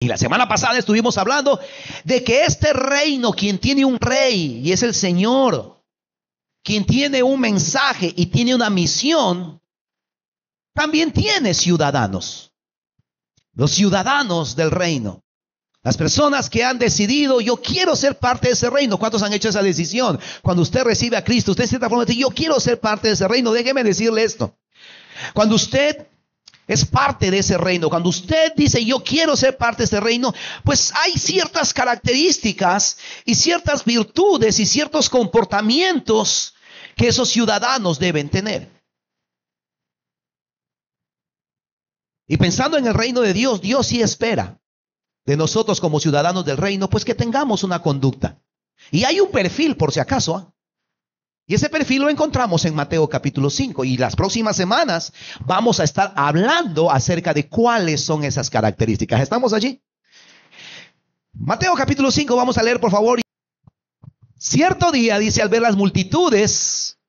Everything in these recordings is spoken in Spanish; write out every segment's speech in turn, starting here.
Y la semana pasada estuvimos hablando de que este reino, quien tiene un rey, y es el Señor, quien tiene un mensaje y tiene una misión, también tiene ciudadanos. Los ciudadanos del reino. Las personas que han decidido, yo quiero ser parte de ese reino. ¿Cuántos han hecho esa decisión? Cuando usted recibe a Cristo, usted de cierta forma dice, yo quiero ser parte de ese reino. Déjeme decirle esto. Cuando usted es parte de ese reino, cuando usted dice, yo quiero ser parte de ese reino, pues hay ciertas características y ciertas virtudes y ciertos comportamientos que esos ciudadanos deben tener. Y pensando en el reino de Dios, Dios sí espera de nosotros como ciudadanos del reino, pues que tengamos una conducta. Y hay un perfil, por si acaso, ¿eh? Y ese perfil lo encontramos en Mateo capítulo 5. Y las próximas semanas vamos a estar hablando acerca de cuáles son esas características. ¿Estamos allí? Mateo capítulo 5, vamos a leer por favor. Cierto día, dice, al ver las multitudes,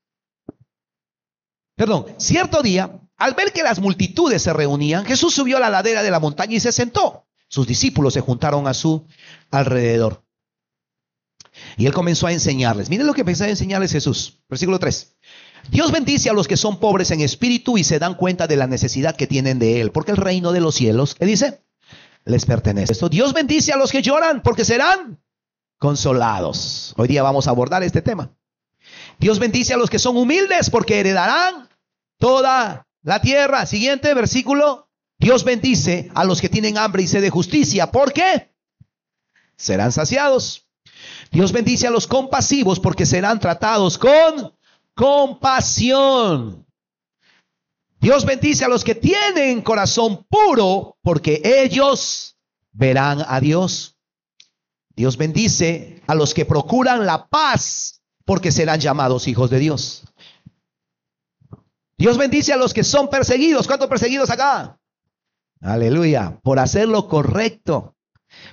cierto día, al ver que las multitudes se reunían, Jesús subió a la ladera de la montaña y se sentó. Sus discípulos se juntaron a su alrededor. Y él comenzó a enseñarles. Miren lo que empezó a enseñarles Jesús. Versículo 3. Dios bendice a los que son pobres en espíritu y se dan cuenta de la necesidad que tienen de él. Porque el reino de los cielos, ¿qué dice? Les pertenece. Esto, Dios bendice a los que lloran porque serán consolados. Hoy día vamos a abordar este tema. Dios bendice a los que son humildes porque heredarán toda la tierra. Siguiente versículo. Dios bendice a los que tienen hambre y sed de justicia. ¿Por qué? Serán saciados. Dios bendice a los compasivos porque serán tratados con compasión. Dios bendice a los que tienen corazón puro porque ellos verán a Dios. Dios bendice a los que procuran la paz porque serán llamados hijos de Dios. Dios bendice a los que son perseguidos. ¿Cuántos perseguidos acá? Aleluya. Por hacer lo correcto,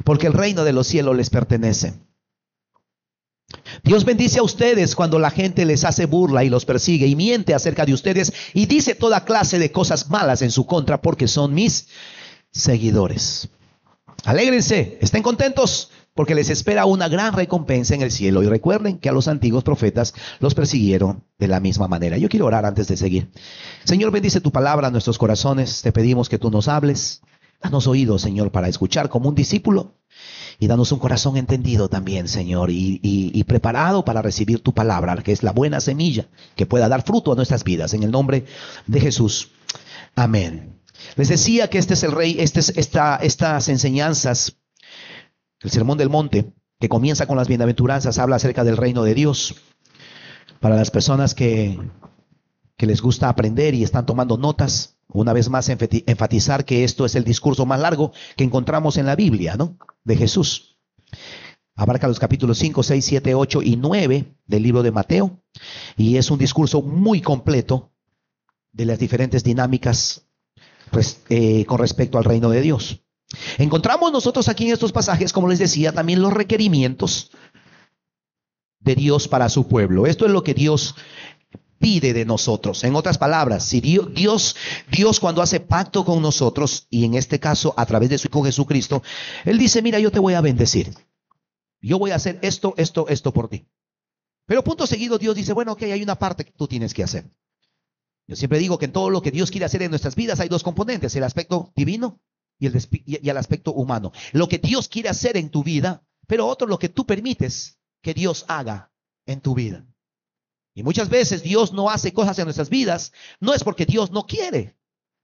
porque el reino de los cielos les pertenece. Dios bendice a ustedes cuando la gente les hace burla y los persigue y miente acerca de ustedes y dice toda clase de cosas malas en su contra porque son mis seguidores. Alégrense, estén contentos porque les espera una gran recompensa en el cielo. Y recuerden que a los antiguos profetas los persiguieron de la misma manera. Yo quiero orar antes de seguir. Señor, bendice tu palabra a nuestros corazones. Te pedimos que tú nos hables. Danos oídos, Señor, para escuchar como un discípulo. Y danos un corazón entendido también, Señor, y preparado para recibir tu palabra, que es la buena semilla que pueda dar fruto a nuestras vidas. En el nombre de Jesús. Amén. Les decía que este es el rey, estas enseñanzas, el Sermón del Monte, que comienza con las bienaventuranzas, habla acerca del reino de Dios. Para las personas que les gusta aprender y están tomando notas, una vez más enfatizar que esto es el discurso más largo que encontramos en la Biblia, ¿no? De Jesús. Abarca los capítulos 5, 6, 7, 8 y 9 del libro de Mateo. Y es un discurso muy completo de las diferentes dinámicas con respecto al reino de Dios. Encontramos nosotros aquí en estos pasajes, como les decía, también los requerimientos de Dios para su pueblo. Esto es lo que Dios pide de nosotros. En otras palabras, si Dios cuando hace pacto con nosotros, y en este caso a través de su Hijo Jesucristo, Él dice, mira, yo te voy a bendecir. Yo voy a hacer esto por ti. Pero punto seguido Dios dice, bueno, ok, hay una parte que tú tienes que hacer. Yo siempre digo que en todo lo que Dios quiere hacer en nuestras vidas hay dos componentes, el aspecto divino y el aspecto humano. Lo que Dios quiere hacer en tu vida, pero otro lo que tú permites que Dios haga en tu vida. Y muchas veces Dios no hace cosas en nuestras vidas, no es porque Dios no quiere,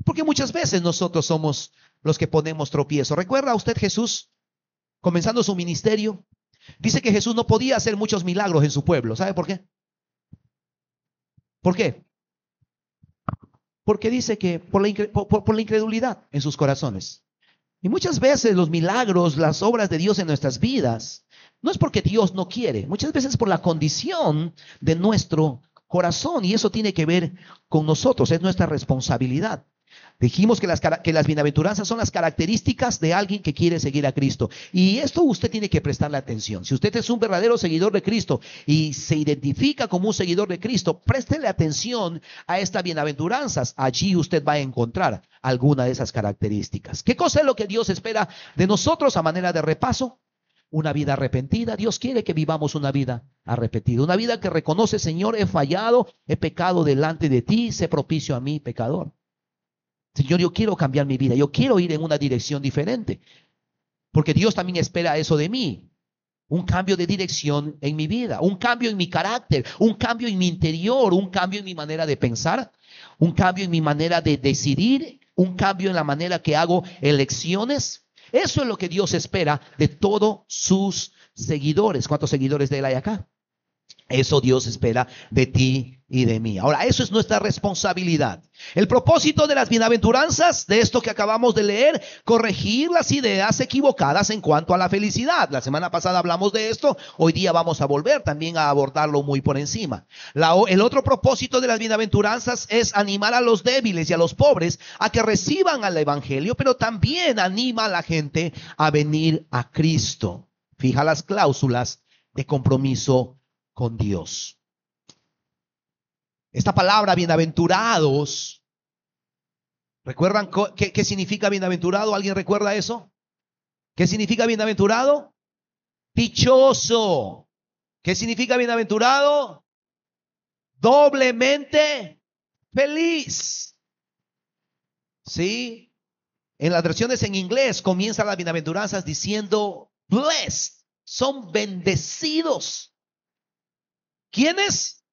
porque muchas veces nosotros somos los que ponemos tropiezo. ¿Recuerda usted Jesús comenzando su ministerio? Dice que Jesús no podía hacer muchos milagros en su pueblo. ¿Sabe por qué? ¿Por qué? Porque dice que por la incredulidad en sus corazones. Y muchas veces los milagros, las obras de Dios en nuestras vidas, no es porque Dios no quiere, muchas veces por la condición de nuestro corazón. Y eso tiene que ver con nosotros, es nuestra responsabilidad. Dijimos que las bienaventuranzas son las características de alguien que quiere seguir a Cristo. Y esto usted tiene que prestarle atención. Si usted es un verdadero seguidor de Cristo y se identifica como un seguidor de Cristo, préstele atención a estas bienaventuranzas. Allí usted va a encontrar alguna de esas características. ¿Qué cosa es lo que Dios espera de nosotros a manera de repaso? Una vida arrepentida. Dios quiere que vivamos una vida arrepentida. Una vida que reconoce: Señor, he fallado, he pecado delante de ti, sé propicio a mí, pecador. Señor, yo quiero cambiar mi vida, yo quiero ir en una dirección diferente, porque Dios también espera eso de mí, un cambio de dirección en mi vida, un cambio en mi carácter, un cambio en mi interior, un cambio en mi manera de pensar, un cambio en mi manera de decidir, un cambio en la manera que hago elecciones. Eso es lo que Dios espera de todos sus seguidores. ¿Cuántos seguidores de Él hay acá? Eso Dios espera de ti y de mí. Ahora, eso es nuestra responsabilidad. El propósito de las bienaventuranzas, de esto que acabamos de leer: corregir las ideas equivocadas en cuanto a la felicidad. La semana pasada hablamos de esto, hoy día vamos a volver también a abordarlo muy por encima. El otro propósito de las bienaventuranzas es animar a los débiles y a los pobres a que reciban al evangelio, pero también anima a la gente a venir a Cristo. Fija las cláusulas de compromiso con Dios. Esta palabra bienaventurados, ¿recuerdan qué significa bienaventurado? ¿Alguien recuerda eso? ¿Qué significa bienaventurado? Dichoso. ¿Qué significa bienaventurado? Doblemente feliz. ¿Sí? En las versiones en inglés comienzan las bienaventuranzas diciendo blessed. Son bendecidos. ¿Quiénes?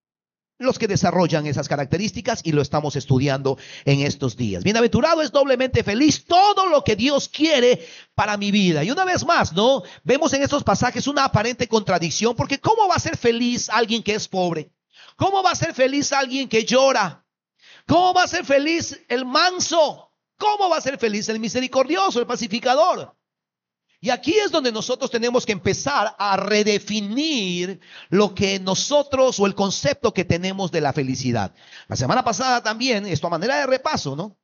Los que desarrollan esas características, y lo estamos estudiando en estos días. Bienaventurado es doblemente feliz, todo lo que Dios quiere para mi vida. Y una vez más, ¿no? Vemos en estos pasajes una aparente contradicción, porque ¿cómo va a ser feliz alguien que es pobre? ¿Cómo va a ser feliz alguien que llora? ¿Cómo va a ser feliz el manso? ¿Cómo va a ser feliz el misericordioso, el pacificador? Y aquí es donde nosotros tenemos que empezar a redefinir lo que nosotros, o el concepto que tenemos de la felicidad. La semana pasada también, esto a manera de repaso, ¿no?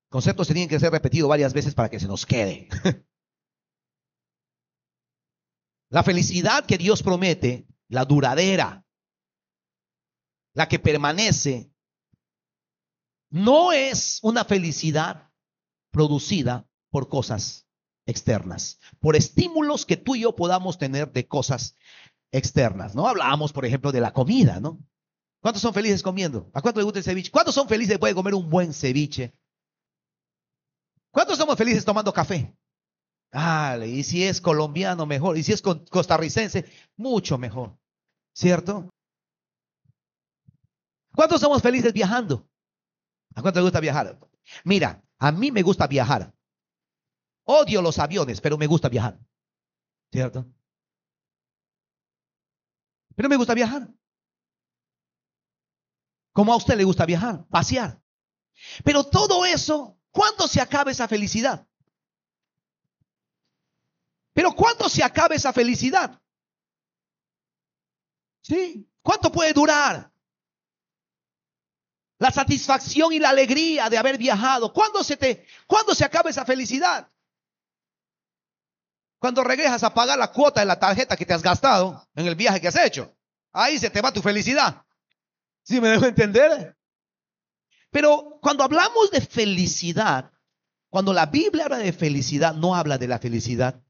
Conceptos tienen que ser repetidos varias veces para que se nos quede. La felicidad que Dios promete, la duradera, la que permanece, no es una felicidad producida por cosas externas, por estímulos que tú y yo podamos tener de cosas externas, ¿no? Hablábamos, por ejemplo, de la comida, ¿no? ¿Cuántos son felices comiendo? ¿A cuántos les gusta el ceviche? ¿Cuántos son felices de poder comer un buen ceviche? ¿Cuántos somos felices tomando café? Y si es colombiano, mejor. Y si es costarricense, mucho mejor, ¿cierto? ¿Cuántos somos felices viajando? ¿A cuántos les gusta viajar? Mira, a mí me gusta viajar. Odio los aviones, pero me gusta viajar, ¿cierto? Pero me gusta viajar. Como a usted le gusta viajar, pasear. Pero todo eso, ¿cuándo se acaba esa felicidad? Pero ¿cuándo se acaba esa felicidad? ¿Sí? ¿Cuánto puede durar? La satisfacción y la alegría de haber viajado. ¿Cuándo se acaba esa felicidad? Cuando regresas a pagar la cuota de la tarjeta que te has gastado en el viaje que has hecho. Ahí se te va tu felicidad. ¿Sí me dejo entender? Pero cuando hablamos de felicidad, cuando la Biblia habla de felicidad, no habla de la felicidad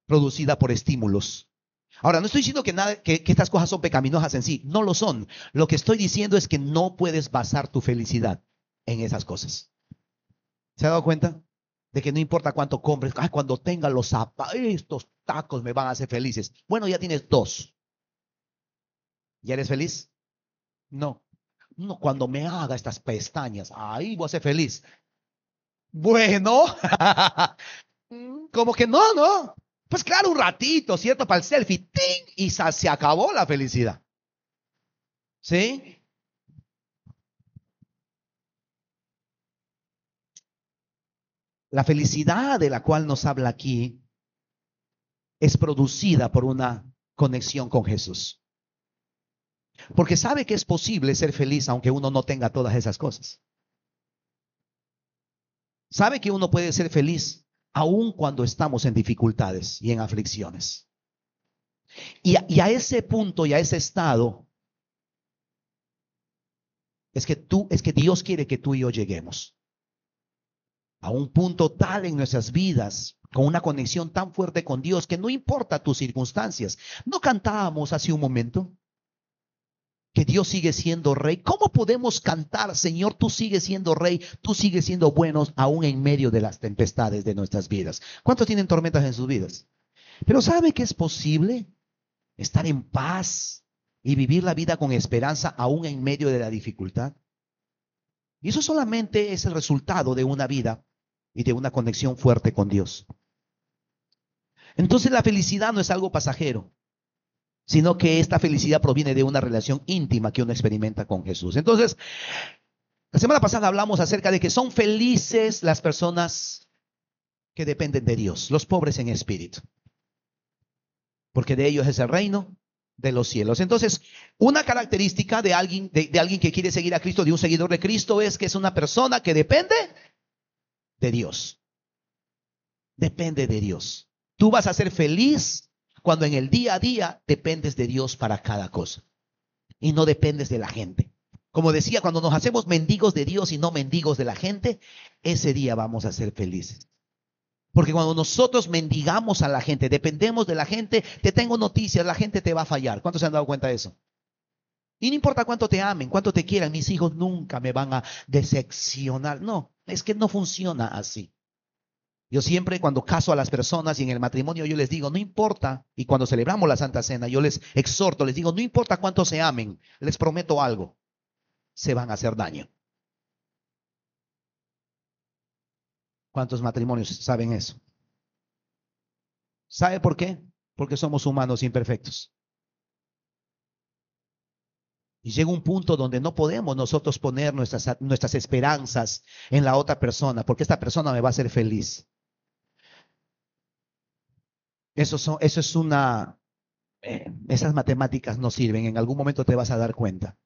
producida por estímulos. Ahora, no estoy diciendo que estas cosas son pecaminosas en sí. No lo son. Lo que estoy diciendo es que no puedes basar tu felicidad en esas cosas. ¿Se ha dado cuenta? De que no importa cuánto compres, cuando tenga los zapatos, estos tacos me van a hacer felices. Bueno, ya tienes 2. ¿Ya eres feliz? No. No, cuando me haga estas pestañas, ahí voy a ser feliz. Bueno, como que no. Pues claro, un ratito, ¿cierto? Para el selfie, ¡ting! Y se acabó la felicidad. ¿Sí? La felicidad de la cual nos habla aquí es producida por una conexión con Jesús. Porque sabe que es posible ser feliz aunque uno no tenga todas esas cosas. Sabe que uno puede ser feliz aun cuando estamos en dificultades y en aflicciones. Y a ese punto y a ese estado es que Dios quiere que tú y yo lleguemos. A un punto tal en nuestras vidas, con una conexión tan fuerte con Dios, que no importa tus circunstancias. ¿No cantábamos hace un momento que Dios sigue siendo rey? ¿Cómo podemos cantar, Señor, tú sigues siendo rey, tú sigues siendo bueno, aún en medio de las tempestades de nuestras vidas? ¿Cuántos tienen tormentas en sus vidas? Pero ¿sabe que es posible estar en paz y vivir la vida con esperanza aún en medio de la dificultad? Y eso solamente es el resultado de una vida y de una conexión fuerte con Dios. Entonces la felicidad no es algo pasajero, sino que esta felicidad proviene de una relación íntima que uno experimenta con Jesús. Entonces, la semana pasada hablamos acerca de que son felices las personas que dependen de Dios, los pobres en espíritu, porque de ellos es el reino de los cielos. Entonces, una característica de alguien, de alguien que quiere seguir a Cristo, de un seguidor de Cristo, es que es una persona que depende de Dios. Depende de Dios. Tú vas a ser feliz cuando en el día a día dependes de Dios para cada cosa y no dependes de la gente. Como decía, cuando nos hacemos mendigos de Dios y no mendigos de la gente, ese día vamos a ser felices. Porque cuando nosotros mendigamos a la gente, dependemos de la gente, te tengo noticias, la gente te va a fallar. ¿Cuántos se han dado cuenta de eso? Y no importa cuánto te amen, cuánto te quieran, mis hijos nunca me van a decepcionar. No, es que no funciona así. Yo siempre cuando caso a las personas y en el matrimonio yo les digo, no importa, y cuando celebramos la Santa Cena yo les exhorto, les digo, no importa cuánto se amen, les prometo algo, se van a hacer daño. ¿Cuántos matrimonios saben eso? ¿Sabe por qué? Porque somos humanos imperfectos. Y llega un punto donde no podemos nosotros poner nuestras esperanzas en la otra persona, porque esta persona me va a hacer feliz. Esas matemáticas no sirven. En algún momento te vas a dar cuenta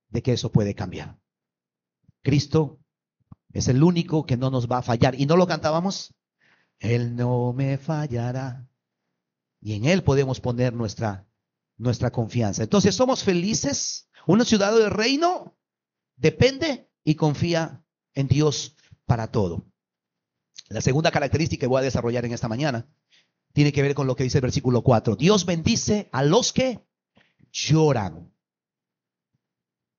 de que eso puede cambiar. Cristo es el único que no nos va a fallar. ¿Y no lo cantábamos? Él no me fallará. Y en Él podemos poner nuestra confianza. Entonces somos felices. Un ciudadano del reino depende y confía en Dios para todo. La segunda característica que voy a desarrollar en esta mañana tiene que ver con lo que dice el versículo 4. Dios bendice a los que lloran.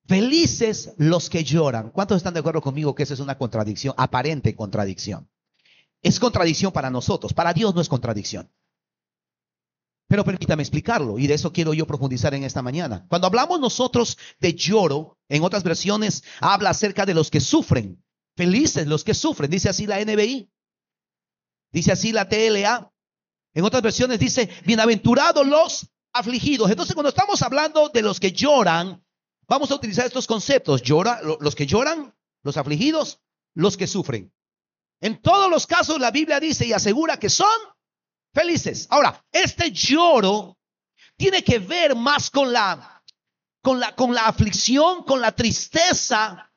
Felices los que lloran. ¿Cuántos están de acuerdo conmigo que esa es una contradicción, aparente contradicción? Es contradicción para nosotros, para Dios no es contradicción. Pero permítame explicarlo y de eso quiero yo profundizar en esta mañana. Cuando hablamos nosotros de lloro, en otras versiones habla acerca de los que sufren. Felices los que sufren, dice así la NBI. Dice así la TLA. En otras versiones dice, bienaventurados los afligidos. Entonces, cuando estamos hablando de los que lloran, vamos a utilizar estos conceptos. Los que lloran, los afligidos, los que sufren. En todos los casos, la Biblia dice y asegura que son felices. Ahora, este lloro tiene que ver más con la aflicción, con la tristeza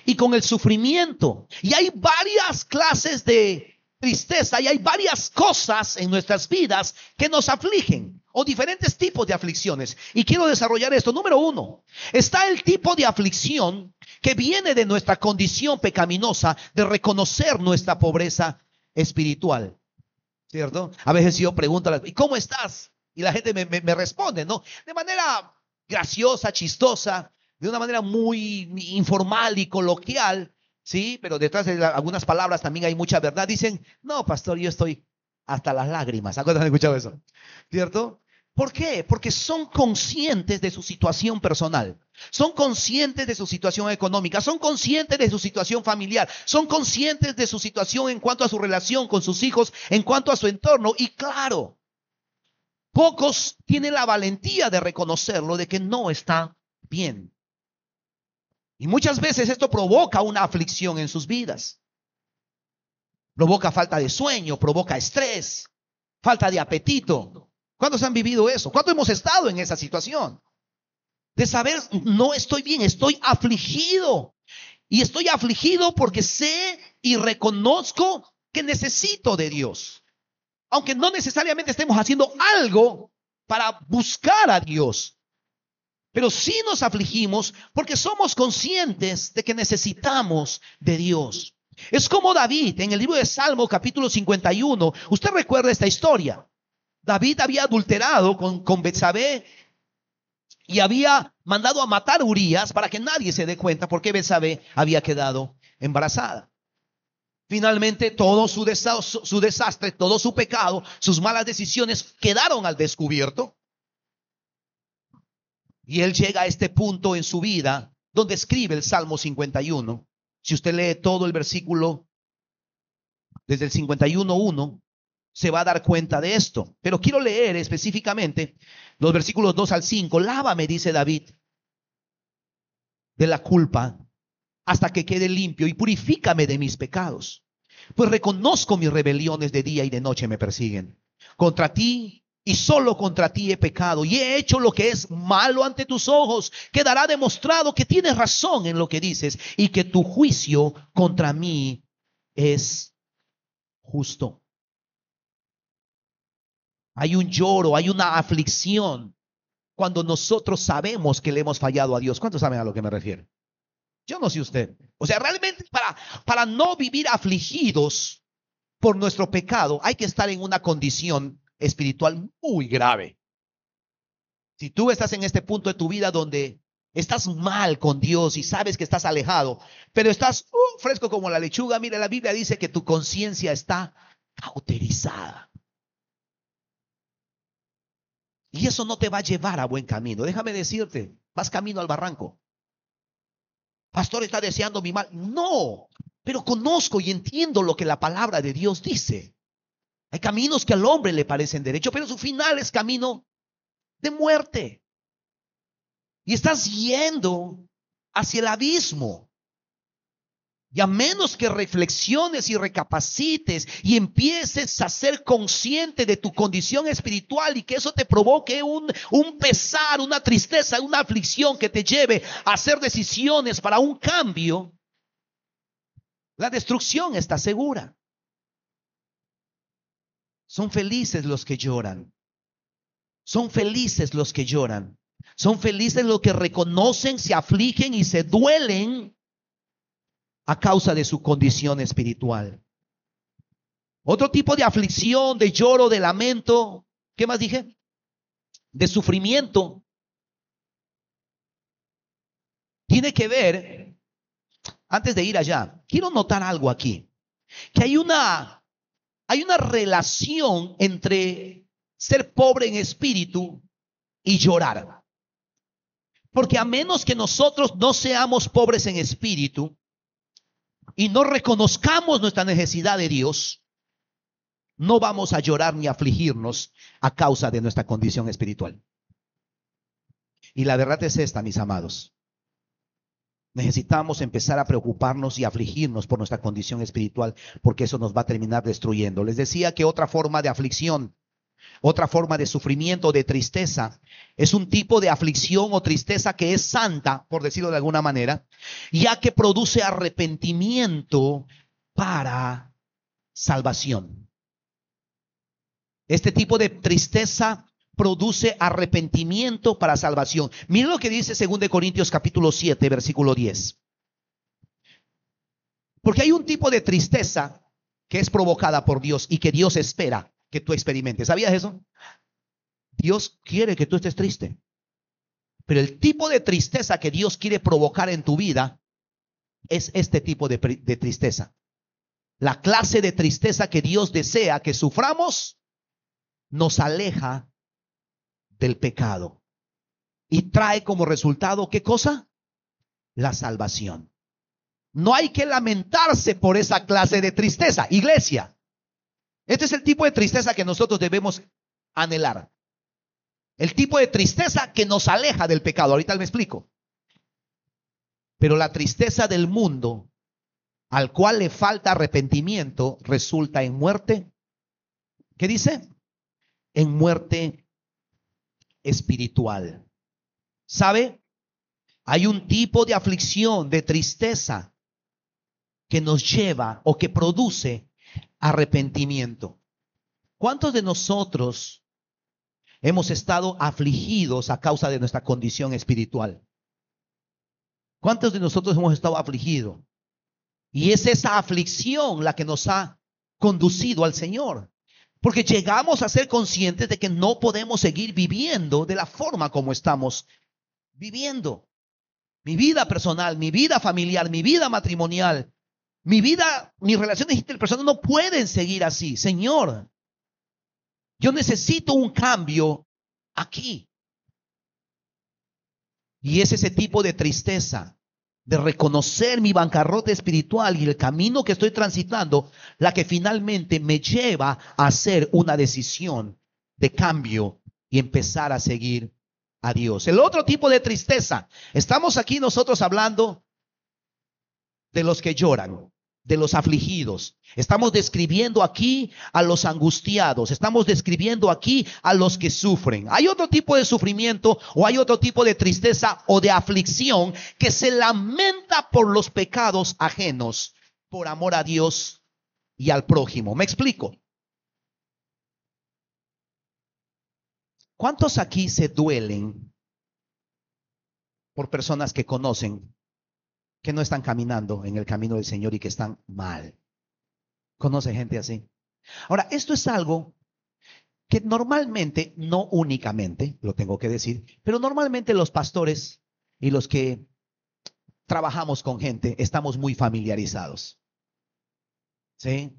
y con el sufrimiento. Y hay varias clases de tristeza y hay varias cosas en nuestras vidas que nos afligen o diferentes tipos de aflicciones. Y quiero desarrollar esto. Número uno, está el tipo de aflicción que viene de nuestra condición pecaminosa de reconocer nuestra pobreza espiritual. ¿Cierto? A veces yo pregunto, ¿y cómo estás? Y la gente me responde, ¿no? De manera graciosa, chistosa, de una manera muy informal y coloquial. Sí, pero detrás de algunas palabras también hay mucha verdad. Dicen, no, pastor, yo estoy hasta las lágrimas. ¿A cuántos han escuchado eso? ¿Cierto? ¿Por qué? Porque son conscientes de su situación personal. Son conscientes de su situación económica. Son conscientes de su situación familiar. Son conscientes de su situación en cuanto a su relación con sus hijos, en cuanto a su entorno. Y claro, pocos tienen la valentía de reconocerlo, de que no está bien. Y muchas veces esto provoca una aflicción en sus vidas. Provoca falta de sueño, provoca estrés, falta de apetito. ¿Cuántos han vivido eso? ¿Cuántos hemos estado en esa situación? de saber, no estoy bien, estoy afligido. Y estoy afligido porque sé y reconozco que necesito de Dios. Aunque no necesariamente estemos haciendo algo para buscar a Dios. Pero sí nos afligimos porque somos conscientes de que necesitamos de Dios. Es como David en el libro de Salmo capítulo 51. Usted recuerda esta historia. David había adulterado con Betsabé y había mandado a matar a Urías para que nadie se dé cuenta porque Betsabé había quedado embarazada. Finalmente todo su desastre, todo su pecado, sus malas decisiones quedaron al descubierto. Y él llega a este punto en su vida donde escribe el Salmo 51. Si usted lee todo el versículo desde el 51:1, se va a dar cuenta de esto. Pero quiero leer específicamente los versículos 2 al 5. Lávame, dice David, de la culpa hasta que quede limpio y purifícame de mis pecados. Pues reconozco mis rebeliones, de día y de noche me persiguen. Contra ti y solo contra ti he pecado y he hecho lo que es malo ante tus ojos. Quedará demostrado que tienes razón en lo que dices y que tu juicio contra mí es justo. Hay un lloro, hay una aflicción cuando nosotros sabemos que le hemos fallado a Dios. ¿Cuántos saben a lo que me refiero? Yo no sé usted. O sea, realmente para no vivir afligidos por nuestro pecado, hay que estar en una condición espiritual muy grave. Si tú estás en este punto de tu vida donde estás mal con Dios y sabes que estás alejado, pero estás fresco como la lechuga, mira, la Biblia dice que tu conciencia está cauterizada. Y eso no te va a llevar a buen camino. Déjame decirte, vas camino al barranco. Pastor, está deseando mi mal. No, pero conozco y entiendo lo que la palabra de Dios dice. Hay caminos que al hombre le parecen derecho, pero su final es camino de muerte. Y estás yendo hacia el abismo. Y a menos que reflexiones y recapacites y empieces a ser consciente de tu condición espiritual y que eso te provoque un pesar, una tristeza, una aflicción que te lleve a hacer decisiones para un cambio, la destrucción está segura. Son felices los que lloran. Son felices los que lloran. Son felices los que reconocen, se afligen y se duelen a causa de su condición espiritual. Otro tipo de aflicción, de lloro, de lamento, ¿qué más dije? De sufrimiento, tiene que ver, antes de ir allá, quiero notar algo aquí, que hay una relación entre ser pobre en espíritu y llorar. Porque a menos que nosotros no seamos pobres en espíritu y no reconozcamos nuestra necesidad de Dios, no vamos a llorar ni a afligirnos a causa de nuestra condición espiritual. Y la verdad es esta, mis amados. Necesitamos empezar a preocuparnos y afligirnos por nuestra condición espiritual, porque eso nos va a terminar destruyendo. Les decía que otra forma de aflicción, otra forma de sufrimiento, de tristeza, es un tipo de aflicción o tristeza que es santa, por decirlo de alguna manera, ya que produce arrepentimiento para salvación. Este tipo de tristeza produce arrepentimiento para salvación. Miren lo que dice 2 Corintios capítulo 7, versículo 10. Porque hay un tipo de tristeza que es provocada por Dios y que Dios espera que tú experimentes. ¿Sabías eso? Dios quiere que tú estés triste. Pero el tipo de tristeza que Dios quiere provocar en tu vida es este tipo de tristeza. La clase de tristeza que Dios desea que suframos nos aleja del pecado y trae como resultado, ¿qué cosa? La salvación. No hay que lamentarse por esa clase de tristeza, iglesia. Este es el tipo de tristeza que nosotros debemos anhelar. El tipo de tristeza que nos aleja del pecado. Ahorita me explico. Pero la tristeza del mundo, al cual le falta arrepentimiento, resulta en muerte. ¿Qué dice? En muerte espiritual. ¿Sabe? Hay un tipo de aflicción, de tristeza, que nos lleva o que produce arrepentimiento. ¿Cuántos de nosotros hemos estado afligidos a causa de nuestra condición espiritual? ¿Cuántos de nosotros hemos estado afligidos? Y es esa aflicción la que nos ha conducido al Señor. Porque llegamos a ser conscientes de que no podemos seguir viviendo de la forma como estamos viviendo. Mi vida personal, mi vida familiar, mi vida matrimonial, mi vida, mis relaciones interpersonales no pueden seguir así. Señor, yo necesito un cambio aquí. Y es ese tipo de tristeza, de reconocer mi bancarrota espiritual y el camino que estoy transitando, la que finalmente me lleva a hacer una decisión de cambio y empezar a seguir a Dios. El otro tipo de tristeza, estamos aquí nosotros hablando de los que lloran, de los afligidos. Estamos describiendo aquí a los angustiados. Estamos describiendo aquí a los que sufren. Hay otro tipo de sufrimiento o hay otro tipo de tristeza o de aflicción que se lamenta por los pecados ajenos, por amor a Dios y al prójimo. ¿Me explico? ¿Cuántos aquí se duelen por personas que conocen que no están caminando en el camino del Señor y que están mal? ¿Conoce gente así? Ahora, esto es algo que normalmente, no únicamente, lo tengo que decir, pero normalmente los pastores y los que trabajamos con gente estamos muy familiarizados. ¿Sí?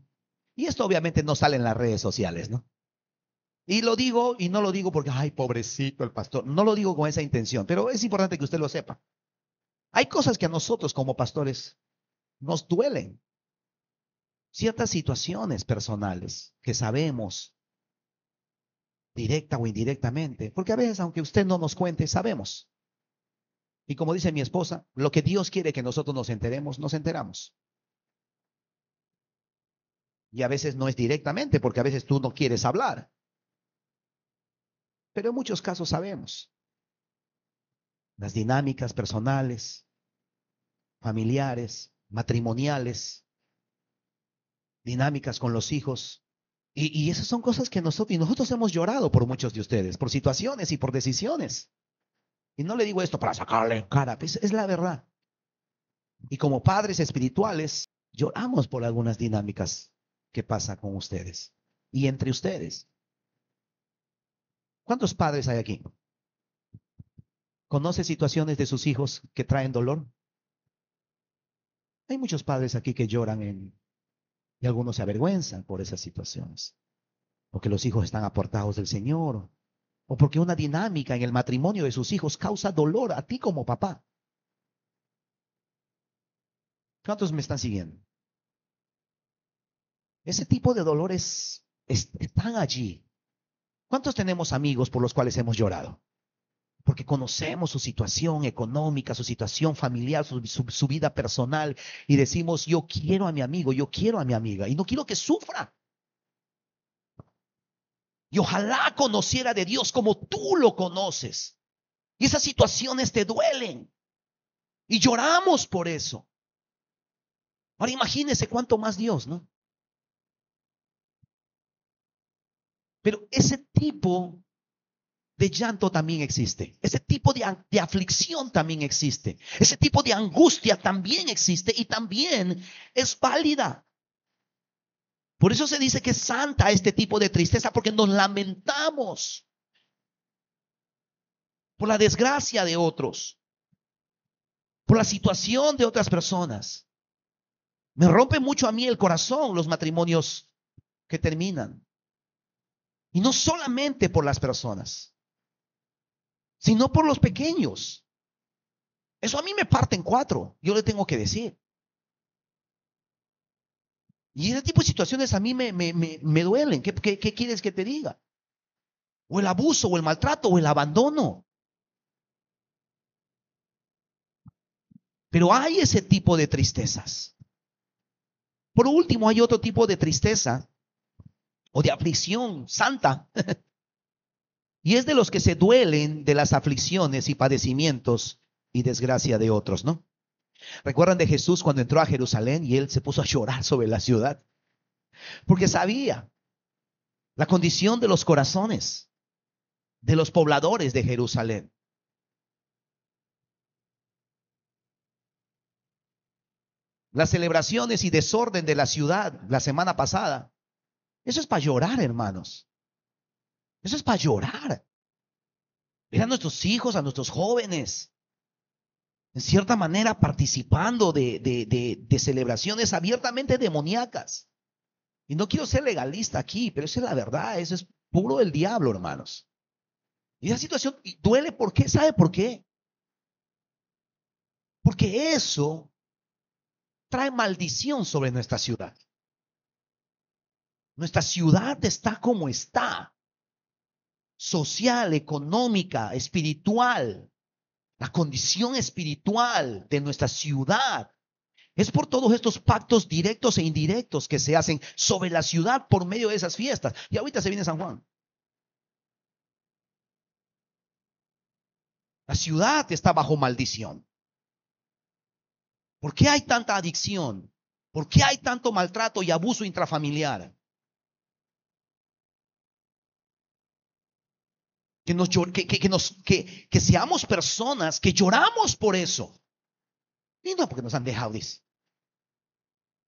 Y esto obviamente no sale en las redes sociales, ¿no? Y lo digo y no lo digo porque, ay, pobrecito el pastor. No lo digo con esa intención, pero es importante que usted lo sepa. Hay cosas que a nosotros como pastores nos duelen. Ciertas situaciones personales que sabemos, directa o indirectamente, porque a veces, aunque usted no nos cuente, sabemos. Y como dice mi esposa, lo que Dios quiere que nosotros nos enteremos, nos enteramos. Y a veces no es directamente, porque a veces tú no quieres hablar. Pero en muchos casos sabemos. Las dinámicas personales, familiares, matrimoniales, dinámicas con los hijos. Y esas son cosas que nosotros hemos llorado por muchos de ustedes, por situaciones y por decisiones. Y no le digo esto para sacarle en cara, pues es la verdad. Y como padres espirituales, lloramos por algunas dinámicas que pasa con ustedes y entre ustedes. ¿Cuántos padres hay aquí? ¿Conoce situaciones de sus hijos que traen dolor? Hay muchos padres aquí que lloran y algunos se avergüenzan por esas situaciones. Porque los hijos están apartados del Señor. O porque una dinámica en el matrimonio de sus hijos causa dolor a ti como papá. ¿Cuántos me están siguiendo? Ese tipo de dolores están allí. ¿Cuántos tenemos amigos por los cuales hemos llorado? Porque conocemos su situación económica, su situación familiar, su vida personal, y decimos, yo quiero a mi amigo, yo quiero a mi amiga, y no quiero que sufra. Y ojalá conociera de Dios como tú lo conoces. Y esas situaciones te duelen. Y lloramos por eso. Ahora imagínese cuánto más Dios, ¿no? Pero ese tipo de llanto también existe. Ese tipo de aflicción también existe. Ese tipo de angustia también existe y también es válida. Por eso se dice que es santa este tipo de tristeza, porque nos lamentamos por la desgracia de otros, por la situación de otras personas. Me rompe mucho a mí el corazón los matrimonios que terminan. Y no solamente por las personas, sino por los pequeños. Eso a mí me parte en cuatro, yo le tengo que decir. Y ese tipo de situaciones a mí me duelen. ¿Qué quieres que te diga? O el abuso, o el maltrato, o el abandono. Pero hay ese tipo de tristezas. Por último, hay otro tipo de tristeza o de aflicción santa. Y es de los que se duelen de las aflicciones y padecimientos y desgracia de otros, ¿no? ¿Recuerdan de Jesús cuando entró a Jerusalén y él se puso a llorar sobre la ciudad? Porque sabía la condición de los corazones de los pobladores de Jerusalén. Las celebraciones y desorden de la ciudad la semana pasada. Eso es para llorar, hermanos. Eso es para llorar. Ver a nuestros hijos, a nuestros jóvenes, en cierta manera participando de celebraciones abiertamente demoníacas. Y no quiero ser legalista aquí, pero esa es la verdad. Eso es puro del diablo, hermanos. Y esa situación duele. ¿Por qué? ¿Sabe por qué? Porque eso trae maldición sobre nuestra ciudad. Nuestra ciudad está como está. Social, económica, espiritual. La condición espiritual de nuestra ciudad es por todos estos pactos directos e indirectos que se hacen sobre la ciudad por medio de esas fiestas. Y ahorita se viene San Juan. La ciudad está bajo maldición. ¿Por qué hay tanta adicción? ¿Por qué hay tanto maltrato y abuso intrafamiliar? Que seamos personas que lloramos por eso. Y no porque nos han dejado, dice.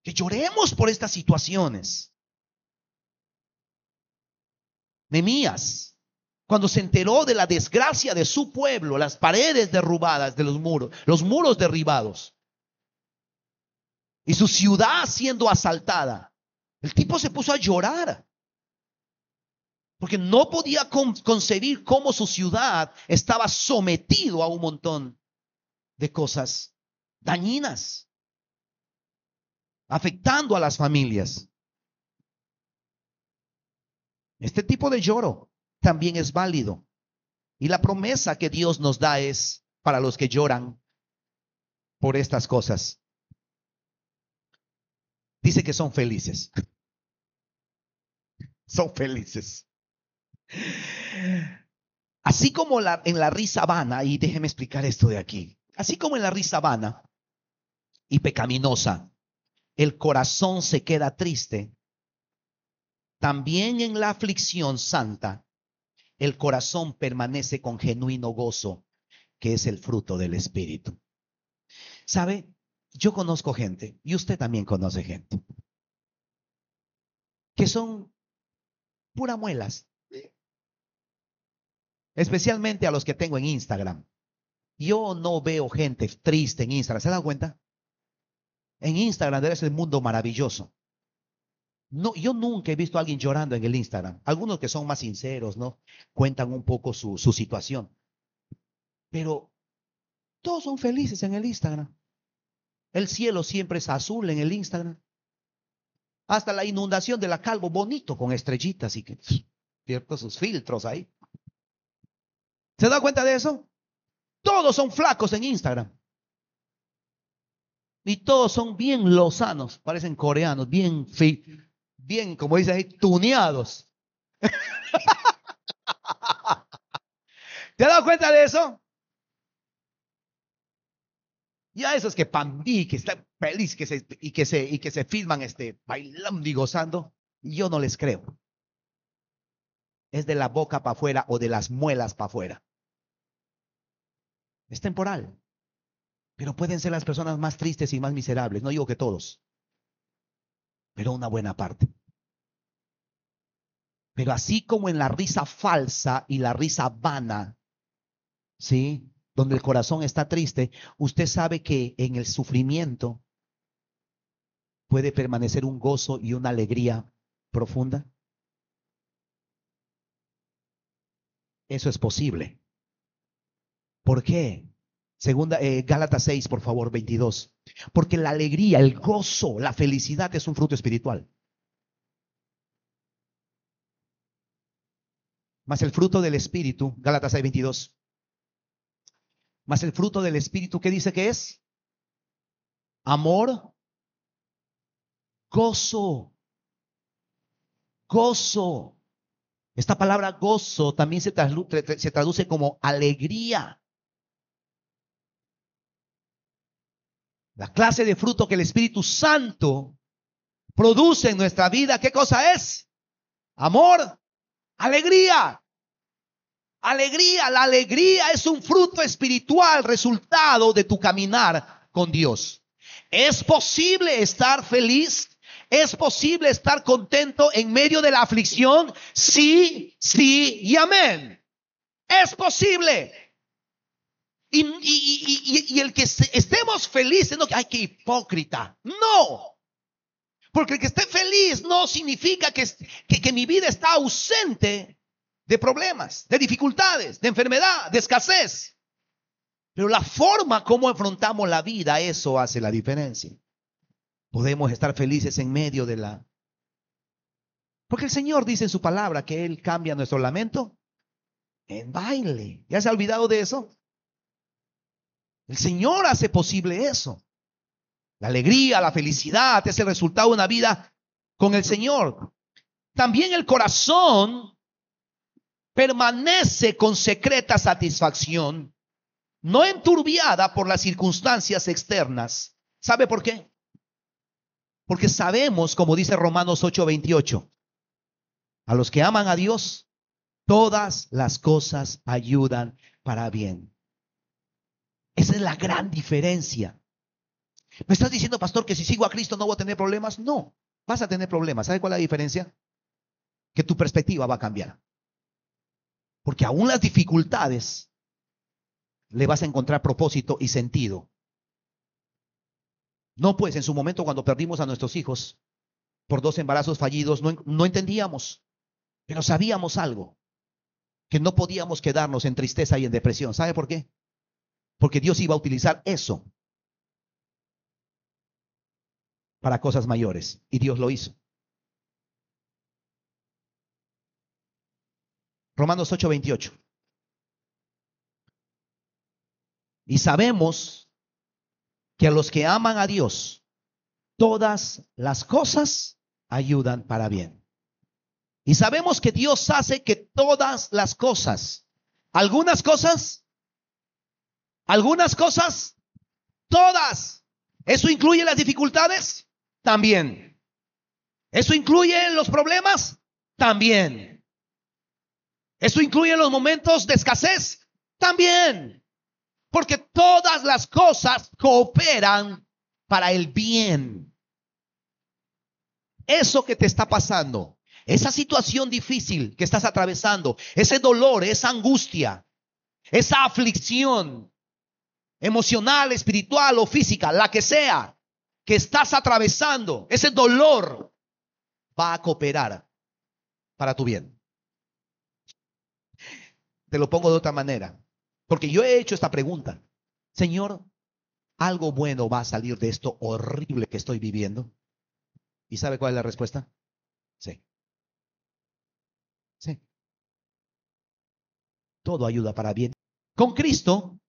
Que lloremos por estas situaciones. Nehemías, cuando se enteró de la desgracia de su pueblo, las paredes derrubadas de los muros derribados, y su ciudad siendo asaltada, el tipo se puso a llorar. Porque no podía concebir cómo su ciudad estaba sometido a un montón de cosas dañinas, afectando a las familias. Este tipo de lloro también es válido. Y la promesa que Dios nos da es para los que lloran por estas cosas. Dice que son felices. Son felices. Así como en la risa vana, y déjeme explicar esto de aquí. Así como en la risa vana y pecaminosa, el corazón se queda triste, también en la aflicción santa, el corazón permanece con genuino gozo, que es el fruto del Espíritu. ¿Sabe? Yo conozco gente, y usted también conoce gente, que son pura muelas, especialmente a los que tengo en Instagram. Yo no veo gente triste en Instagram, ¿se dan cuenta? En Instagram debe ser el mundo maravilloso. No, yo nunca he visto a alguien llorando en el Instagram. Algunos que son más sinceros, ¿no? Cuentan un poco su situación. Pero todos son felices en el Instagram. El cielo siempre es azul en el Instagram. Hasta la inundación de la Calvo, bonito, con estrellitas y que, cierto, sus filtros ahí. ¿Se da cuenta de eso? Todos son flacos en Instagram. Y todos son bien lozanos, parecen coreanos, bien, bien, como dice ahí, tuneados. ¿Te has dado cuenta de eso? Ya esos que pambi, que están felices que se filman bailando y gozando, yo no les creo. Es de la boca para afuera o de las muelas para afuera. Es temporal. Pero pueden ser las personas más tristes y más miserables. No digo que todos, pero una buena parte. Pero así como en la risa falsa y la risa vana, ¿sí? Donde el corazón está triste, usted sabe que en el sufrimiento puede permanecer un gozo y una alegría profunda. Eso es posible. ¿Por qué? Segunda, Gálatas 6, por favor, 22. Porque la alegría, el gozo, la felicidad es un fruto espiritual. Más el fruto del Espíritu, Gálatas 6, 22. Más el fruto del Espíritu, ¿qué dice que es? Amor, gozo, gozo. Esta palabra gozo también se traduce como alegría. La clase de fruto que el Espíritu Santo produce en nuestra vida, ¿qué cosa es? Amor, alegría. Alegría, la alegría es un fruto espiritual, resultado de tu caminar con Dios. ¿Es posible estar feliz? ¿Es posible estar contento en medio de la aflicción? Sí, sí y amén. Es posible. Y el que estemos felices, no, ay, qué hipócrita. No. Porque el que esté feliz no significa que mi vida está ausente de problemas, de dificultades, de enfermedad, de escasez. Pero la forma como afrontamos la vida, eso hace la diferencia. Podemos estar felices en medio de la... Porque el Señor dice en su palabra que Él cambia nuestro lamento en baile. ¿Ya se ha olvidado de eso? El Señor hace posible eso. La alegría, la felicidad es el resultado de una vida con el Señor. También el corazón permanece con secreta satisfacción, no enturbiada por las circunstancias externas. ¿Sabe por qué? Porque sabemos, como dice Romanos 8:28, a los que aman a Dios, todas las cosas ayudan para bien. Esa es la gran diferencia. ¿Me estás diciendo, pastor, que si sigo a Cristo no voy a tener problemas? No, vas a tener problemas. ¿Sabe cuál es la diferencia? Que tu perspectiva va a cambiar. Porque aún las dificultades le vas a encontrar propósito y sentido. No, pues en su momento cuando perdimos a nuestros hijos por 2 embarazos fallidos, no entendíamos, pero sabíamos algo, que no podíamos quedarnos en tristeza y en depresión. ¿Sabe por qué? Porque Dios iba a utilizar eso para cosas mayores, y Dios lo hizo. Romanos 8:28. Y sabemos que a los que aman a Dios, todas las cosas ayudan para bien. Y sabemos que Dios hace que todas las cosas, algunas cosas, todas. ¿Eso incluye las dificultades? También. ¿Eso incluye los problemas? También. ¿Eso incluye los momentos de escasez? También. Porque todas las cosas cooperan para el bien. Eso que te está pasando, esa situación difícil que estás atravesando, ese dolor, esa angustia, esa aflicción emocional, espiritual o física, la que sea, que estás atravesando, ese dolor va a cooperar para tu bien. Te lo pongo de otra manera, porque yo he hecho esta pregunta. Señor, ¿algo bueno va a salir de esto horrible que estoy viviendo? ¿Y sabe cuál es la respuesta? Sí. Sí. Todo ayuda para bien. Con Cristo,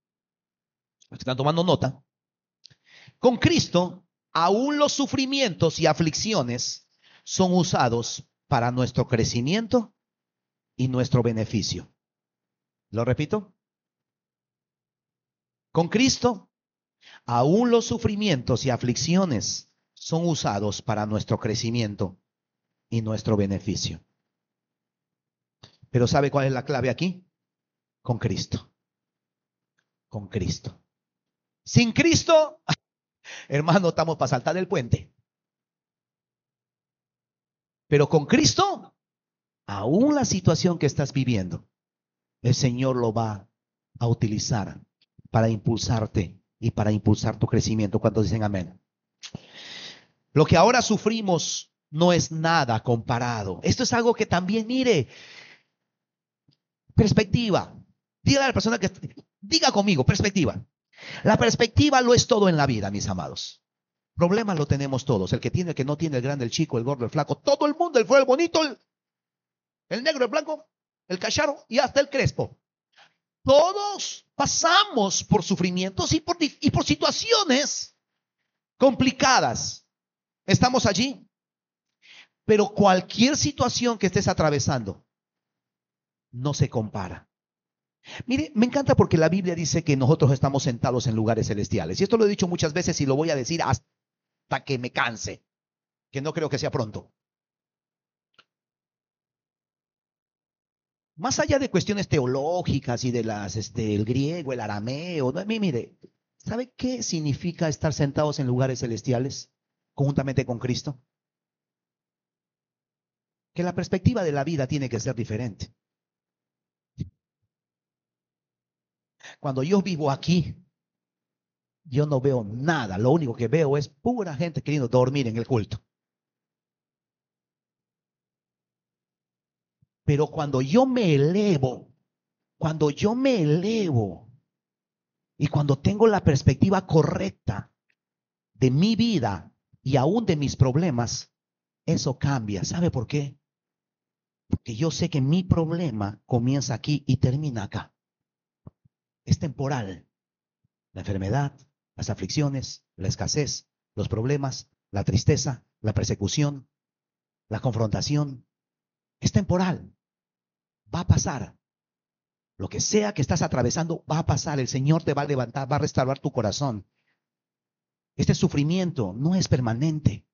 están tomando nota, con Cristo, aún los sufrimientos y aflicciones son usados para nuestro crecimiento y nuestro beneficio. ¿Lo repito? Con Cristo, aún los sufrimientos y aflicciones son usados para nuestro crecimiento y nuestro beneficio. Pero ¿sabe cuál es la clave aquí? Con Cristo. Con Cristo. Sin Cristo, hermano, estamos para saltar el puente. Pero con Cristo, aún la situación que estás viviendo, el Señor lo va a utilizar para impulsarte y para impulsar tu crecimiento. ¿Cuántos dicen amén? Lo que ahora sufrimos no es nada comparado. Esto es algo que también, mire, perspectiva. Dígale a la persona que diga conmigo, perspectiva. La perspectiva lo es todo en la vida, mis amados. Problemas lo tenemos todos. El que tiene, el que no tiene, el grande, el chico, el gordo, el flaco, todo el mundo, el feo, el bonito, el negro, el blanco, el cacharo y hasta el crespo. Todos pasamos por sufrimientos y por situaciones complicadas. Estamos allí. Pero cualquier situación que estés atravesando no se compara Mire, me encanta porque la Biblia dice que nosotros estamos sentados en lugares celestiales. Y esto lo he dicho muchas veces y lo voy a decir hasta que me canse, que no creo que sea pronto. Más allá de cuestiones teológicas y de el griego, el arameo, ¿no? Mire, ¿sabe qué significa estar sentados en lugares celestiales conjuntamente con Cristo? Que la perspectiva de la vida tiene que ser diferente. Cuando yo vivo aquí, yo no veo nada. Lo único que veo es pura gente queriendo dormir en el culto. Pero cuando yo me elevo y cuando tengo la perspectiva correcta de mi vida y aún de mis problemas, eso cambia. ¿Sabe por qué? Porque yo sé que mi problema comienza aquí y termina acá. Es temporal. La enfermedad, las aflicciones, la escasez, los problemas, la tristeza, la persecución, la confrontación, es temporal. Va a pasar. Lo que sea que estás atravesando va a pasar. El Señor te va a levantar, va a restaurar tu corazón. Este sufrimiento no es permanente.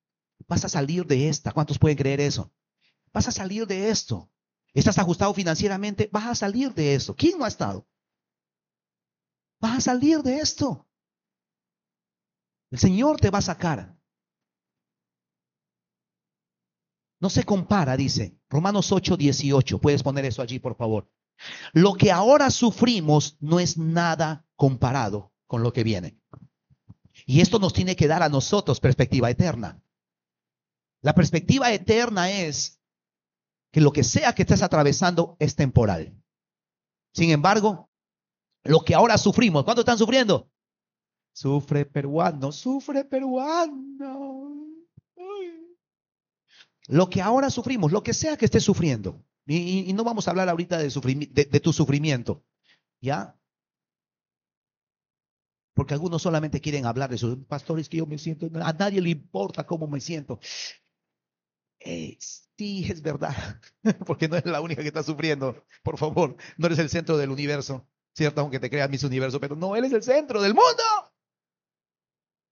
Vas a salir de esta. ¿Cuántos pueden creer eso? Vas a salir de esto. ¿Estás ajustado financieramente? Vas a salir de esto. ¿Quién no ha estado? Vas a salir de esto. El Señor te va a sacar. No se compara, dice Romanos 8:18. Puedes poner eso allí, por favor. Lo que ahora sufrimos no es nada comparado con lo que viene. Y esto nos tiene que dar a nosotros perspectiva eterna. La perspectiva eterna es que lo que sea que estés atravesando es temporal. Sin embargo, lo que ahora sufrimos, ¿cuánto están sufriendo? Sufre peruano, sufre peruano. Ay. Lo que ahora sufrimos, lo que sea que estés sufriendo, y no vamos a hablar ahorita de tu sufrimiento, ¿ya? Porque algunos solamente quieren hablar de sus pastores que yo me siento, a nadie le importa cómo me siento. Sí, es verdad, porque no eres la única que está sufriendo. Por favor, no eres el centro del universo, ¿cierto? Aunque te creas Miss Universo, pero no, eres el centro del mundo.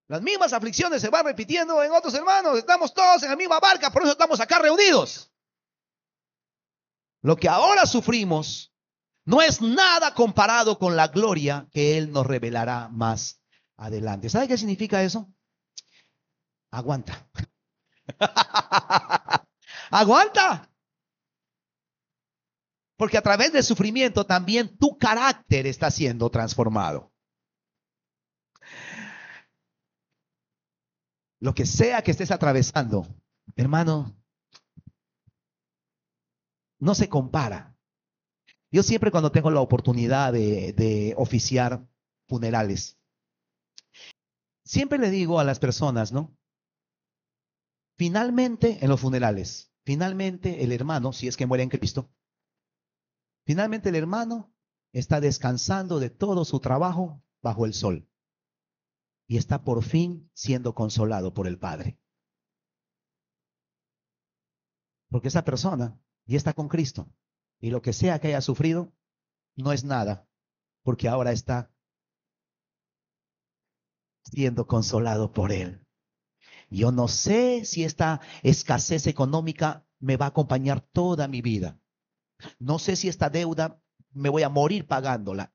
Las mismas aflicciones se van repitiendo en otros hermanos. Estamos todos en la misma barca, por eso estamos acá reunidos. Lo que ahora sufrimos no es nada comparado con la gloria que Él nos revelará más adelante. ¿Sabe qué significa eso? Aguanta. Aguanta. Porque a través del sufrimiento también tu carácter está siendo transformado. Lo que sea que estés atravesando, hermano, no se compara. Yo siempre cuando tengo la oportunidad de oficiar funerales, siempre le digo a las personas, ¿no? Finalmente, en los funerales, finalmente el hermano, si es que muere en Cristo, finalmente el hermano está descansando de todo su trabajo bajo el sol y está por fin siendo consolado por el Padre. Porque esa persona ya está con Cristo y lo que sea que haya sufrido no es nada, porque ahora está siendo consolado por Él. Yo no sé si esta escasez económica me va a acompañar toda mi vida. No sé si esta deuda me voy a morir pagándola.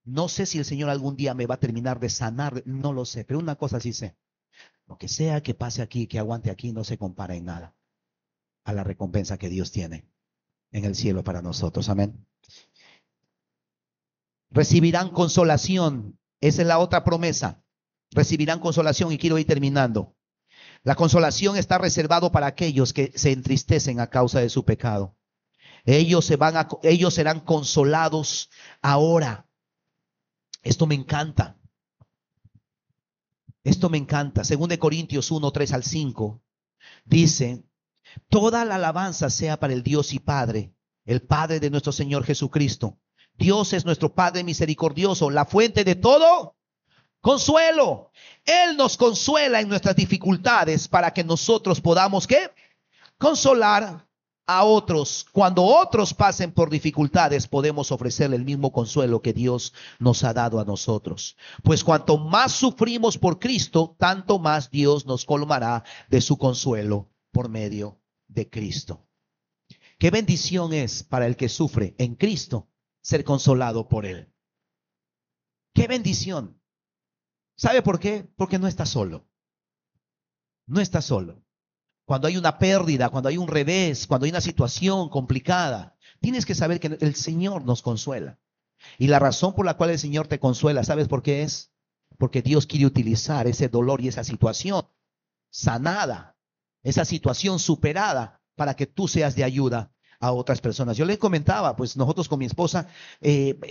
No sé si el Señor algún día me va a terminar de sanar. No lo sé, pero una cosa sí sé. Lo que sea que pase aquí, que aguante aquí, no se compara en nada a la recompensa que Dios tiene en el cielo para nosotros. Amén. Recibirán consolación. Esa es la otra promesa. Recibirán consolación y quiero ir terminando. La consolación está reservado para aquellos que se entristecen a causa de su pecado. Ellos serán consolados ahora. Esto me encanta. Esto me encanta. Según de Corintios 1:3-5, dice: toda la alabanza sea para el Dios y Padre, el Padre de nuestro Señor Jesucristo. Dios es nuestro Padre misericordioso, la fuente de todo consuelo. Él nos consuela en nuestras dificultades para que nosotros podamos, ¿qué? Consolar a otros, cuando otros pasen por dificultades, podemos ofrecerle el mismo consuelo que Dios nos ha dado a nosotros. Pues cuanto más sufrimos por Cristo, tanto más Dios nos colmará de su consuelo por medio de Cristo. Qué bendición es para el que sufre en Cristo ser consolado por Él. Qué bendición. ¿Sabe por qué? Porque no está solo. No está solo. Cuando hay una pérdida, cuando hay un revés, cuando hay una situación complicada, tienes que saber que el Señor nos consuela. Y la razón por la cual el Señor te consuela, ¿sabes por qué es? Porque Dios quiere utilizar ese dolor y esa situación sanada, esa situación superada, para que tú seas de ayuda a otras personas. Yo le comentaba, pues nosotros con mi esposa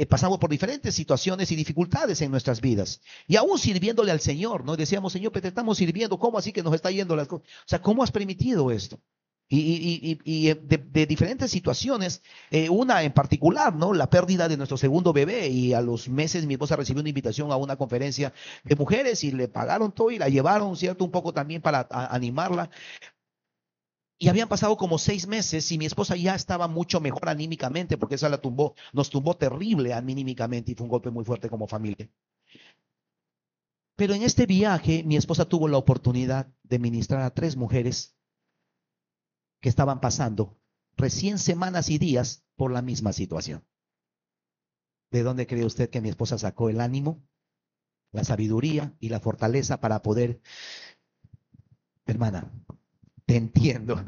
pasamos por diferentes situaciones y dificultades en nuestras vidas. Y aún sirviéndole al Señor, ¿no? Decíamos, Señor, pero te estamos sirviendo, ¿cómo así que nos está yendo las cosas? O sea, ¿cómo has permitido esto? Y de diferentes situaciones, una en particular, ¿no? La pérdida de nuestro segundo bebé, y a los meses mi esposa recibió una invitación a una conferencia de mujeres y le pagaron todo y la llevaron, ¿cierto? Un poco también para animarla. Y habían pasado como 6 meses y mi esposa ya estaba mucho mejor anímicamente, porque esa nos tumbó terrible anímicamente y fue un golpe muy fuerte como familia. Pero en este viaje mi esposa tuvo la oportunidad de ministrar a 3 mujeres que estaban pasando recién semanas y días por la misma situación. ¿De dónde cree usted que mi esposa sacó el ánimo, la sabiduría y la fortaleza para poder? Hermana, te entiendo.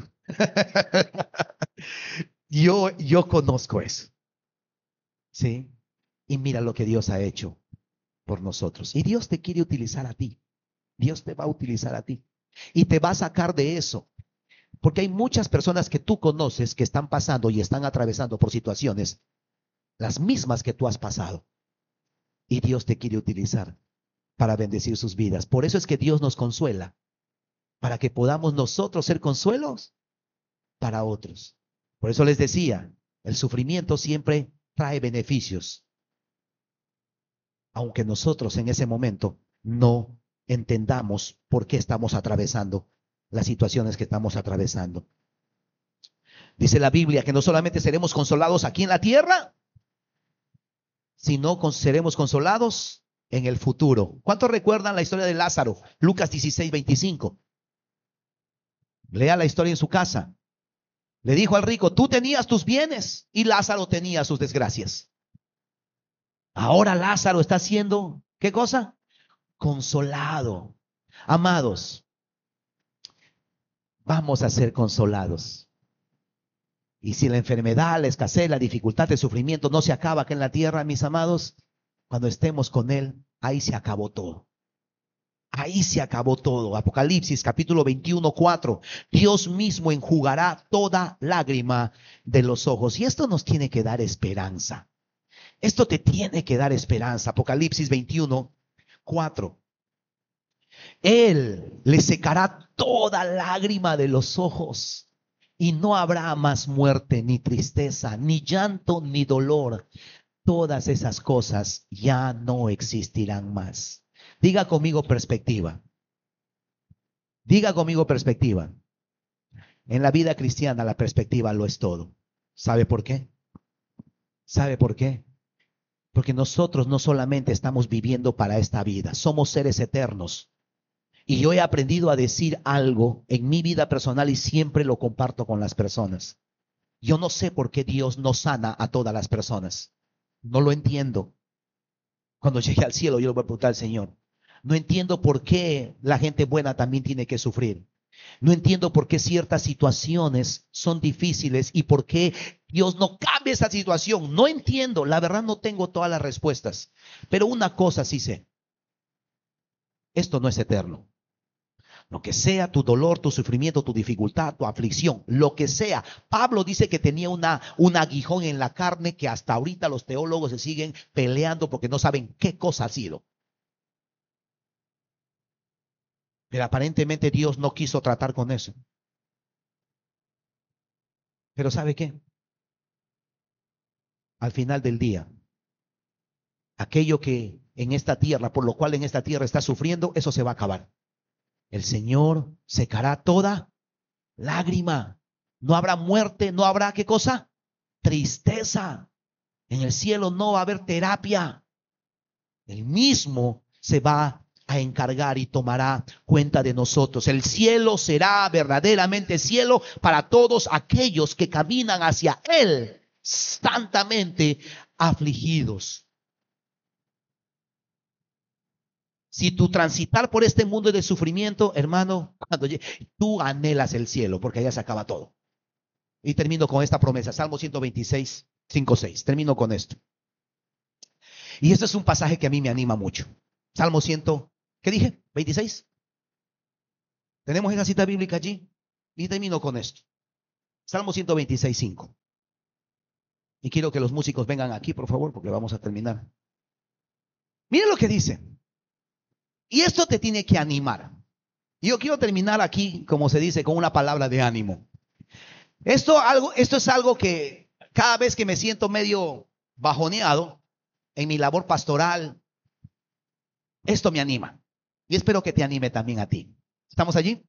Yo conozco eso. ¿Sí? Y mira lo que Dios ha hecho por nosotros. Y Dios te quiere utilizar a ti. Dios te va a utilizar a ti. Y te va a sacar de eso. Porque hay muchas personas que tú conoces que están pasando y están atravesando por situaciones las mismas que tú has pasado. Y Dios te quiere utilizar para bendecir sus vidas. Por eso es que Dios nos consuela, para que podamos nosotros ser consuelos para otros. Por eso les decía, el sufrimiento siempre trae beneficios, aunque nosotros en ese momento no entendamos por qué estamos atravesando las situaciones que estamos atravesando. Dice la Biblia que no solamente seremos consolados aquí en la tierra, sino seremos consolados en el futuro. ¿Cuántos recuerdan la historia de Lázaro? Lucas 16:25. Lea la historia en su casa. Le dijo al rico, tú tenías tus bienes y Lázaro tenía sus desgracias. Ahora Lázaro está siendo, ¿qué cosa? Consolado. Amados, vamos a ser consolados. Y si la enfermedad, la escasez, la dificultad, el sufrimiento no se acaba acá en la tierra, mis amados, cuando estemos con Él, ahí se acabó todo. Ahí se acabó todo. Apocalipsis capítulo 21:4. Dios mismo enjugará toda lágrima de los ojos. Y esto nos tiene que dar esperanza. Esto te tiene que dar esperanza. Apocalipsis 21:4. Él le secará toda lágrima de los ojos. Y no habrá más muerte, ni tristeza, ni llanto, ni dolor. Todas esas cosas ya no existirán más. Diga conmigo perspectiva. Diga conmigo perspectiva. En la vida cristiana la perspectiva lo es todo. ¿Sabe por qué? ¿Sabe por qué? Porque nosotros no solamente estamos viviendo para esta vida, somos seres eternos. Y yo he aprendido a decir algo en mi vida personal y siempre lo comparto con las personas. Yo no sé por qué Dios no sana a todas las personas. No lo entiendo. Cuando llegue al cielo yo le voy a preguntar al Señor. No entiendo por qué la gente buena también tiene que sufrir. No entiendo por qué ciertas situaciones son difíciles y por qué Dios no cambia esa situación. No entiendo, la verdad no tengo todas las respuestas. Pero una cosa sí sé. Esto no es eterno. Lo que sea tu dolor, tu sufrimiento, tu dificultad, tu aflicción, lo que sea. Pablo dice que tenía un aguijón en la carne que hasta ahorita los teólogos se siguen peleando porque no saben qué cosa ha sido. Pero aparentemente Dios no quiso tratar con eso. Pero ¿sabe qué? Al final del día, aquello que en esta tierra, por lo cual en esta tierra está sufriendo, eso se va a acabar. El Señor secará toda lágrima No habrá muerte, no habrá, ¿qué cosa? Tristeza. En el cielo no va a haber terapia. Él mismo se va a encargar y tomará cuenta de nosotros. El cielo será verdaderamente cielo para todos aquellos que caminan hacia Él, santamente afligidos. Si tu transitar por este mundo de sufrimiento, hermano, cuando tú anhelas el cielo, porque allá se acaba todo. Y termino con esta promesa, Salmo 126, 5, 6. Termino con esto. Y esto es un pasaje que a mí me anima mucho. Salmo 100, ¿qué dije? 26. Tenemos esa cita bíblica allí. Y termino con esto. Salmo 126, 5. Y quiero que los músicos vengan aquí, por favor, porque vamos a terminar. Miren lo que dice. Y esto te tiene que animar. Y yo quiero terminar aquí, como se dice, con una palabra de ánimo. Esto es algo que cada vez que me siento medio bajoneado en mi labor pastoral, esto me anima. Y espero que te anime también a ti. ¿Estamos allí?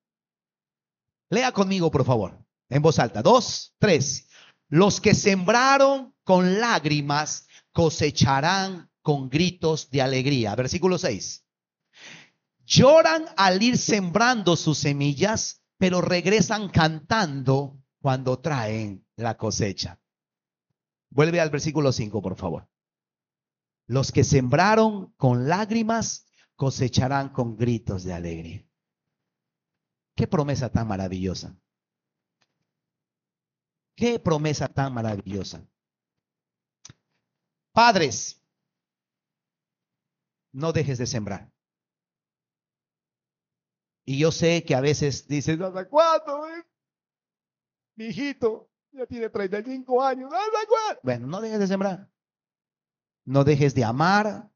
Lea conmigo, por favor, en voz alta. 2, 3. Los que sembraron con lágrimas cosecharán con gritos de alegría. Versículo 6. Lloran al ir sembrando sus semillas, pero regresan cantando cuando traen la cosecha. Vuelve al versículo 5, por favor. Los que sembraron con lágrimas cosecharán con gritos de alegría. Qué promesa tan maravillosa. Qué promesa tan maravillosa. Padres, no dejes de sembrar. Y yo sé que a veces dices, ¿hasta cuándo? Mi hijito ya tiene 35 años. ¿Hasta cuándo? Bueno, no dejes de sembrar. No dejes de amar.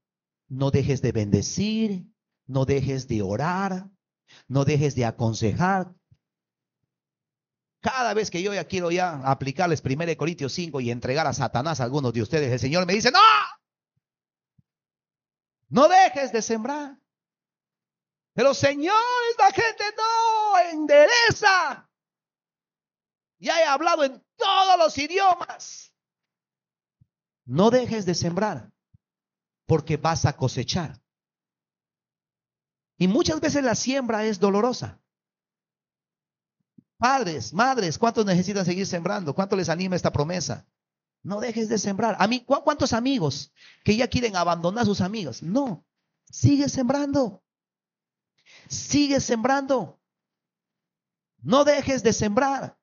No dejes de bendecir. No dejes de orar. No dejes de aconsejar. Cada vez que yo ya quiero aplicarles 1 Corintios 5 y entregar a Satanás a algunos de ustedes, el Señor me dice, no, no dejes de sembrar. Pero Señor, esta gente no endereza. Ya he hablado en todos los idiomas. No dejes de sembrar, porque vas a cosechar. Y muchas veces la siembra es dolorosa. Padres, madres, ¿cuántos necesitan seguir sembrando? ¿Cuánto les anima esta promesa? No dejes de sembrar. A mí, ¿cuántos amigos que ya quieren abandonar a sus amigos? No, sigue sembrando. Sigue sembrando. No dejes de sembrar.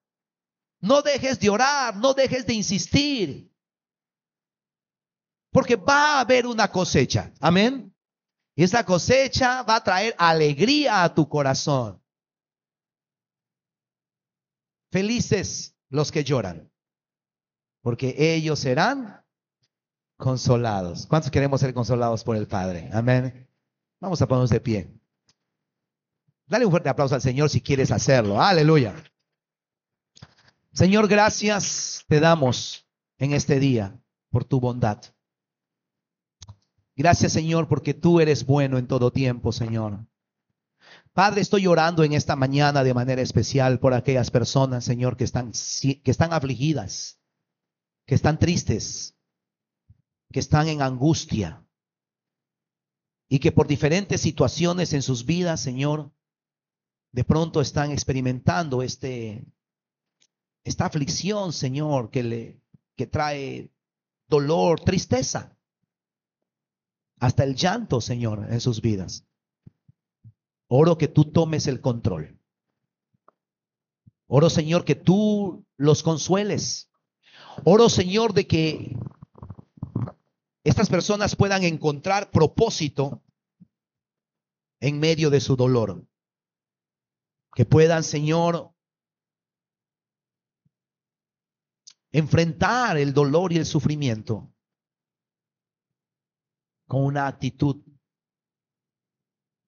No dejes de orar. No dejes de insistir. Porque va a haber una cosecha. Amén. Y esa cosecha va a traer alegría a tu corazón. Felices los que lloran, porque ellos serán consolados. ¿Cuántos queremos ser consolados por el Padre? Amén. Vamos a ponernos de pie. Dale un fuerte aplauso al Señor si quieres hacerlo. Aleluya. Señor, gracias te damos en este día por tu bondad. Gracias, Señor, porque tú eres bueno en todo tiempo, Señor. Padre, estoy orando en esta mañana de manera especial por aquellas personas, Señor, que están afligidas, que están tristes, que están en angustia y que por diferentes situaciones en sus vidas, Señor, de pronto están experimentando esta aflicción, Señor, que trae dolor, tristeza, hasta el llanto, Señor, en sus vidas. Oro que tú tomes el control. Oro, Señor, que tú los consueles. Oro, Señor, de que estas personas puedan encontrar propósito en medio de su dolor. Que puedan, Señor, enfrentar el dolor y el sufrimiento con una actitud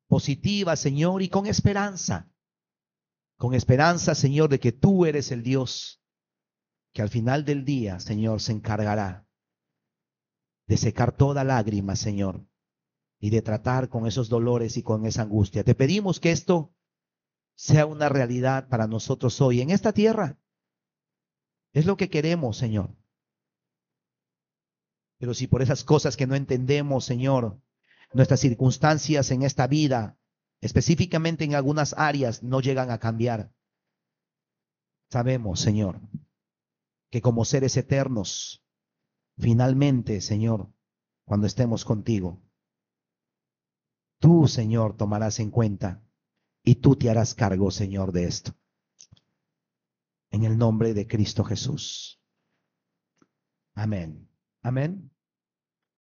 positiva, Señor, y con esperanza. Con esperanza, Señor, de que tú eres el Dios que al final del día, Señor, se encargará de secar toda lágrima, Señor, y de tratar con esos dolores y con esa angustia. Te pedimos que esto sea una realidad para nosotros hoy en esta tierra Es lo que queremos, Señor. Pero si por esas cosas que no entendemos, Señor, nuestras circunstancias en esta vida, específicamente en algunas áreas, no llegan a cambiar, sabemos, Señor, que como seres eternos, finalmente, Señor, cuando estemos contigo, tú, Señor, tomarás en cuenta y tú te harás cargo, Señor, de esto. En el nombre de Cristo Jesús. Amén. Amén.